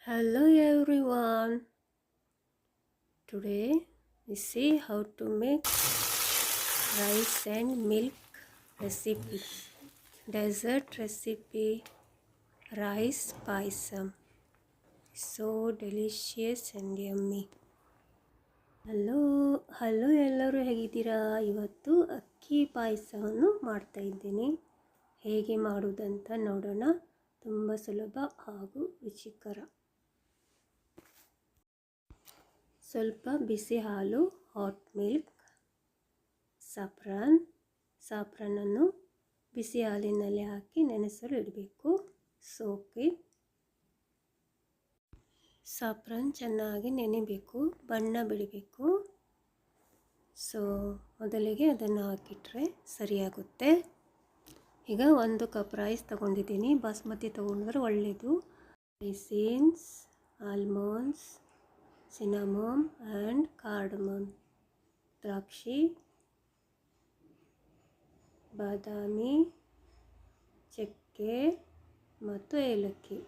Hello everyone. Today we see how to make rice and milk recipe. Dessert recipe rice payasam. So delicious and yummy. Hello ಎಲ್ಲರೂ ಹೇಗಿದ್ದೀರಾ? ಇವತ್ತು ಅಕ್ಕಿ ಪಾಯಸವನ್ನು ಮಾಡ್ತಾ ಇದ್ದೀನಿ. ಹೇಗೆ ಮಾಡುವುದಂತ ನೋಡೋಣ. ತುಂಬ ಸುಲಭ ಹಾಗೂ ರುಚಿಕರ. ಸ್ವಲ್ಪ ಬಿಸಿ ಹಾಲು, ಹಾಟ್ ಮಿಲ್ಕ್, ಸಾಫ್ರಾನನ್ನು ಬಿಸಿ ಹಾಲಿನಲ್ಲಿ ಹಾಕಿ ನೆನೆಸಲು ಇಡಬೇಕು. ಸೋಕೆ ಸಾಫ್ರಾನ್ ಚೆನ್ನಾಗಿ ನೆನೆಬೇಕು, ಬಣ್ಣ ಬಿಡಬೇಕು. ಮೊದಲಿಗೆ ಅದನ್ನು ಹಾಕಿಟ್ರೆ ಸರಿಯಾಗುತ್ತೆ. ಈಗ 1 ಕಪ್ ರೈಸ್ ತಗೊಂಡಿದ್ದೀನಿ. ಬಾಸ್ಮತಿ ತಗೊಂಡ್ರೆ ಒಳ್ಳೆಯದು. Raisins, almonds, cinnamon and cardamom, ದ್ರಾಕ್ಷಿ, ಬಾದಾಮಿ, ಚಕ್ಕೆ ಮತ್ತು ಏಲಕ್ಕಿ.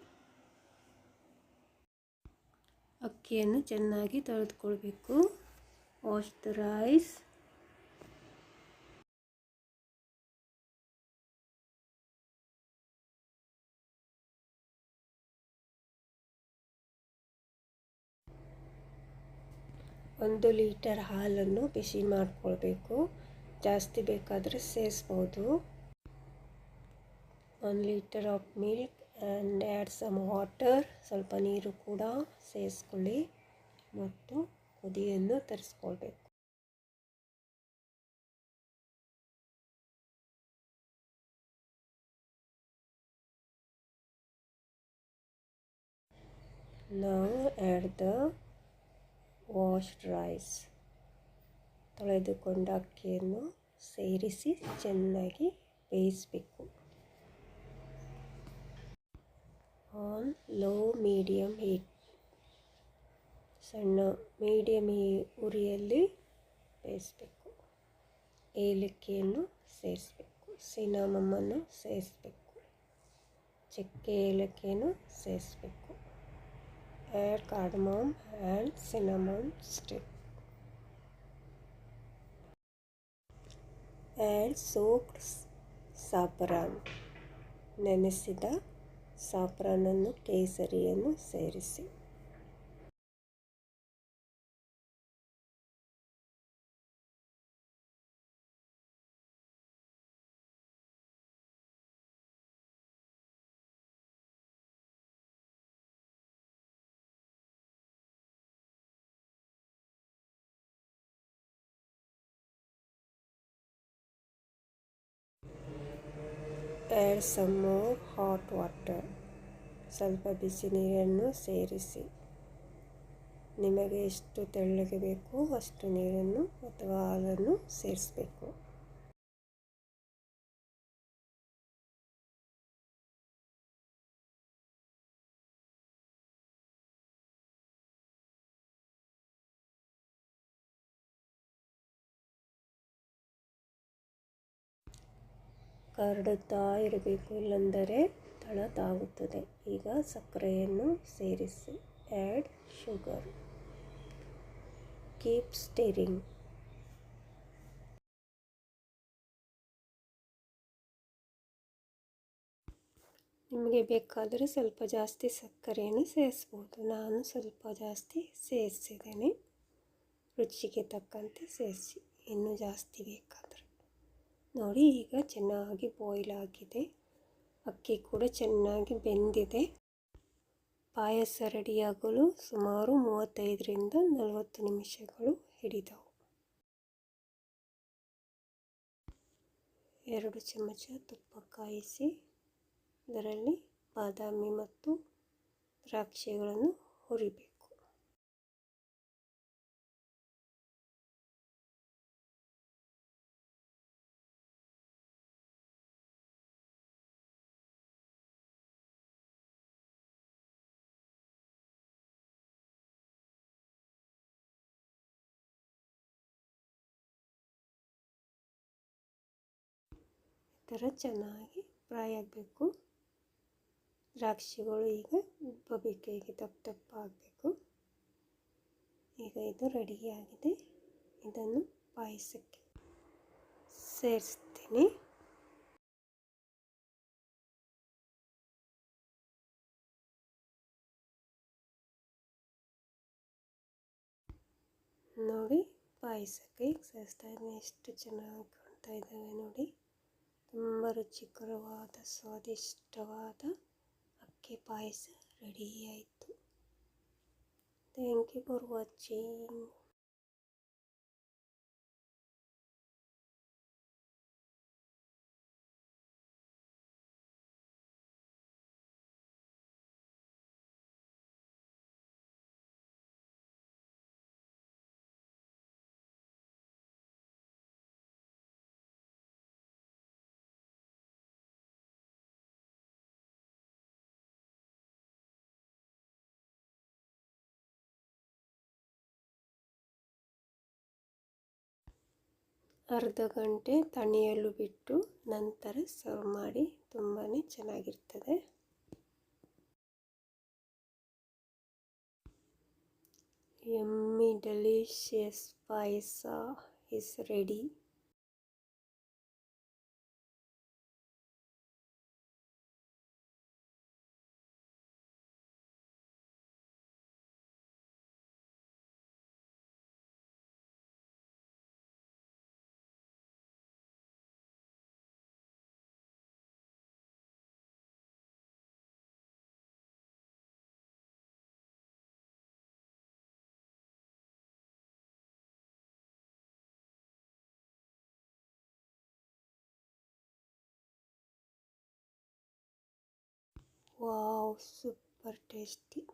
ಅಕ್ಕಿಯನ್ನು ಚೆನ್ನಾಗಿ ತೊಳೆದುಕೊಳ್ಬೇಕು. Wash the rice. ಒಂದು ಲೀಟರ್ ಹಾಲನ್ನು ಬಿಸಿ ಮಾಡಿಕೊಳ್ಬೇಕು. ಜಾಸ್ತಿ ಬೇಕಾದರೆ ಸೇರಿಸ್ಬೋದು. 1 litre of milk and add some water. ಸ್ವಲ್ಪ ನೀರು ಕೂಡ ಸೇರಿಸ್ಕೊಳ್ಳಿ ಮತ್ತು ಕುದಿಯನ್ನು ತರಿಸ್ಕೊಳ್ಬೇಕು. ನಾವು ಆ್ಯಡ್ ದ ವಾಶ್ಡ್ ರೈಸ್. ತೊಳೆದುಕೊಂಡ ಅಕ್ಕಿಯನ್ನು ಸೇರಿಸಿ ಚೆನ್ನಾಗಿ ಬೇಯಿಸಬೇಕು. On low medium heat. ಸಣ್ಣ ಮೀಡಿಯಮ್ ಉರಿಯಲ್ಲಿ ಬೇಯಿಸಬೇಕು. ಏಲಕ್ಕಿಯನ್ನು ಸೇರಿಸಬೇಕು. ಸಿನಮಮ್ಮನ್ನು ಸೇರಿಸಬೇಕು. ಚಕ್ಕೆ ಏಲಕ್ಕಿಯನ್ನು ಸೇರಿಸಬೇಕು. Add cardamom and cinnamon stick. Add soaked saffron. ನೆನೆಸಿದ ಸಾಫ್ರಾನನ್ನು, ಕೇಸರಿಯನ್ನು ಸೇರಿಸಿ. Add some more hot water. ಸ್ವಲ್ಪ ಬಿಸಿ ನೀರನ್ನು ಸೇರಿಸಿ. ನಿಮಗೆ ಎಷ್ಟು ತೆಳ್ಳಗೆ ಬೇಕು ಅಷ್ಟು ನೀರನ್ನು ಅಥವಾ ಹಾಲನ್ನು ಸೇರಿಸಬೇಕು. ಕರಡುತ್ತಾ ಇರಬೇಕು, ಇಲ್ಲಂದರೆ ತಳತಾಗುತ್ತದೆ. ಈಗ ಸಕ್ಕರೆಯನ್ನು ಸೇರಿಸಿ. Add sugar. Keep stirring. ನಿಮಗೆ ಬೇಕಾದರೆ ಸ್ವಲ್ಪ ಜಾಸ್ತಿ ಸಕ್ಕರೆಯನ್ನು ಸೇರಿಸ್ಬೋದು. ನಾನು ಸ್ವಲ್ಪ ಜಾಸ್ತಿ ಸೇರಿಸಿದ್ದೇನೆ. ರುಚಿಗೆ ತಕ್ಕಂತೆ ಸೇರಿಸಿ, ಇನ್ನೂ ಜಾಸ್ತಿ ಬೇಕಾದರೆ. ನೋಡಿ, ಈಗ ಚೆನ್ನಾಗಿ ಬಾಯ್ಲ್ ಆಗಿದೆ. ಅಕ್ಕಿ ಕೂಡ ಚೆನ್ನಾಗಿ ಬೆಂದಿದೆ. ಪಾಯಸ ರೆಡಿಯಾಗಲು ಸುಮಾರು 35ರಿಂದ 40 ನಿಮಿಷಗಳು ಹಿಡಿದವು. 2 ಚಮಚ ತುಪ್ಪ ಕಾಯಿಸಿ ಅದರಲ್ಲಿ ಬಾದಾಮಿ ಮತ್ತು ದ್ರಾಕ್ಷಿಗಳನ್ನು ಹುರಿಬೇಕು. ಈ ಥರ ಚೆನ್ನಾಗಿ ಫ್ರೈ ಆಗಬೇಕು. ದ್ರಾಕ್ಷಿಗಳು ಈಗ ಉಬ್ಬಬೇಕಿದೆ. ಪಾಯಸಕ್ಕೆ ಹೀಗೆ ದಪ್ಪ ದಪ್ಪ ಆಗಬೇಕು. ಈಗ ಇದು ರೆಡಿಯಾಗಿದೆ. ಇದನ್ನು ಪಾಯಸಕ್ಕೆ ಸೇರಿಸ್ತೀನಿ. ನೋಡಿ, ಪಾಯಸಕ್ಕೆ ಸೇರಿಸ್ತಾ ಇದ್ದೀನಿ. ಎಷ್ಟು ಚೆನ್ನಾಗಿ ಕಾಣ್ತಾ ಇದ್ದಾವೆ ನೋಡಿ. ತುಂಬ ರುಚಿಕರವಾದ ಸ್ವಾದಿಷ್ಟವಾದ ಅಕ್ಕಿ ಪಾಯಸ ರೆಡಿ ಆಯಿತು. Thank you for watching. ಅರ್ಧ ಗಂಟೆ ತಣಿಯಲು ಬಿಟ್ಟು ನಂತರ ಸರ್ವ್ ಮಾಡಿ. ತುಂಬಾ ಚೆನ್ನಾಗಿರ್ತದೆ. Yummy delicious payasa is ready. Wow, super tasty.